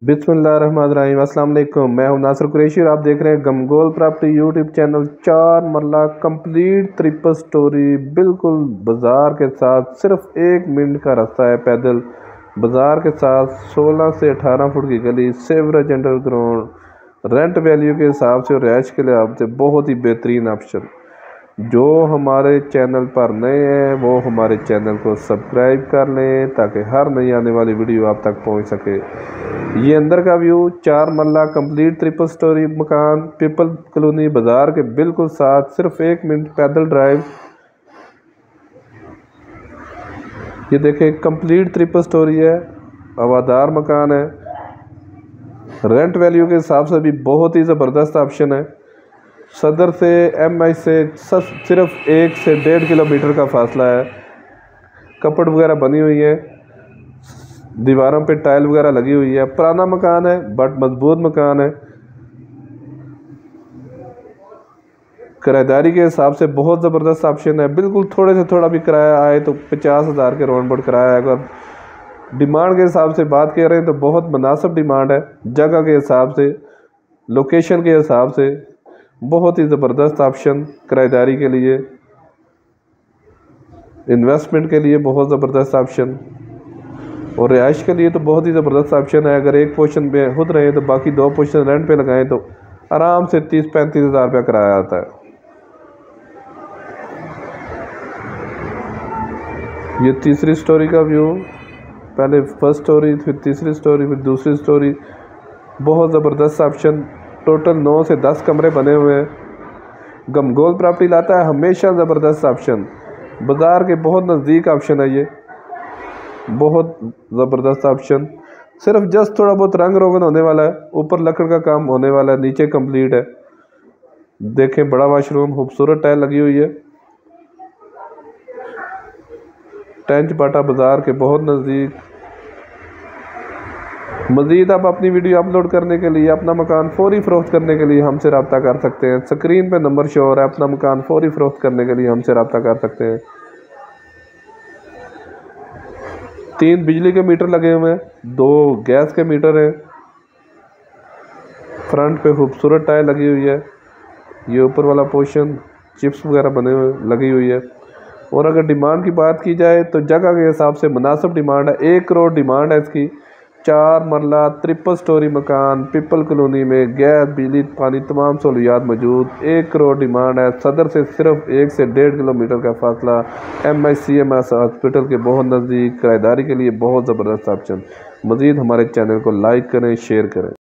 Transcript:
बिस्मिल्लाहिर्रहमानिर्रहीम। अस्सलाम वालेकुम। मैं हूं नासिर कुरैशी और आप देख रहे हैं गमगोल प्रॉपर्टी यूट्यूब चैनल। 4 मरला कंप्लीट ट्रिपल स्टोरी बिल्कुल बाज़ार के साथ, सिर्फ 1 मिनट का रास्ता है पैदल। बाज़ार के साथ 16 से 18 फुट की गली, सेवरेज अंडरग्राउंड, रेंट वैल्यू के हिसाब से और रहायश के लिहाज से बहुत ही बेहतरीन ऑप्शन। जो हमारे चैनल पर नए हैं वो हमारे चैनल को सब्सक्राइब कर लें ताकि हर नई आने वाली वीडियो आप तक पहुंच सके। ये अंदर का व्यू 4 मरला कंप्लीट ट्रिपल स्टोरी मकान, पीपल कॉलोनी, बाजार के बिल्कुल साथ, सिर्फ 1 मिनट पैदल ड्राइव। ये देखें कंप्लीट ट्रिपल स्टोरी है, हवादार मकान है। रेंट वैल्यू के हिसाब से भी बहुत ही ज़बरदस्त ऑप्शन है। सदर से MI से सिर्फ 1 से 1.5 किलोमीटर का फासला है। कपड़ वगैरह बनी हुई है, दीवारों पे टाइल वगैरह लगी हुई है। पुराना मकान है बट मजबूत मकान है। किराएदारी के हिसाब से बहुत ज़बरदस्त ऑप्शन है। बिल्कुल थोड़े से थोड़ा भी किराया आए तो 50,000 के राउंड बोर्ड किराया है। अगर डिमांड के हिसाब से बात कर रहे हैं तो बहुत मुनासिब डिमांड है। जगह के हिसाब से, लोकेशन के हिसाब से बहुत ही ज़बरदस्त ऑप्शन। किराएदारी के लिए, इन्वेस्टमेंट के लिए बहुत ज़बरदस्त ऑप्शन और रिहाइश के लिए तो बहुत ही ज़बरदस्त ऑप्शन है। अगर एक पोर्शन पे खुद रहे तो बाकी 2 पोर्शन रेंट पे लगाएं तो आराम से 30-35 हज़ार रुपया किराया आता है। ये तीसरी स्टोरी का व्यू, पहले फर्स्ट स्टोरी, फिर तीसरी स्टोरी, फिर दूसरी स्टोरी। बहुत ज़बरदस्त ऑप्शन। टोटल 9 से 10 कमरे बने हुए हैं। गमगोल प्रॉपर्टी लाता है हमेशा ज़बरदस्त ऑप्शन। बाज़ार के बहुत नज़दीक ऑप्शन है। ये बहुत ज़बरदस्त ऑप्शन। सिर्फ जस्ट थोड़ा बहुत रंग रोगन होने वाला है, ऊपर लकड़ का काम होने वाला है, नीचे कंप्लीट है। देखें बड़ा वाशरूम, खूबसूरत टाइल लगी हुई है। टेंच बाटा बाज़ार के बहुत नज़दीक। मज़ीद आप अपनी वीडियो अपलोड करने के लिए, अपना मकान फौरी फ़रोख्त करने के लिए हमसे रब्ता कर सकते हैं। स्क्रीन पे नंबर शो हो रहा है। अपना मकान फौरी फ़रोख्त करने के लिए हमसे रब्ता कर सकते हैं। 3 बिजली के मीटर लगे हुए हैं, 2 गैस के मीटर हैं। फ्रंट पे खूबसूरत टाइल लगी हुई है। ये ऊपर वाला पोर्शन चिप्स वगैरह बने हुए लगी हुई है। और अगर डिमांड की बात की जाए तो जगह के हिसाब से मुनासिब डिमांड है। 1 करोड़ डिमांड है इसकी। 4 मरला ट्रिपल स्टोरी मकान, पीपल कॉलोनी में गैस, बिजली, पानी तमाम सहूलियात मौजूद। 1 करोड़ डिमांड है। सदर से सिर्फ 1 से 1.5 किलोमीटर का फासला। MI हॉस्पिटल के बहुत नज़दीक। किराएदारी के लिए बहुत ज़बरदस्त ऑप्शन। मज़ीद हमारे चैनल को लाइक करें, शेयर करें।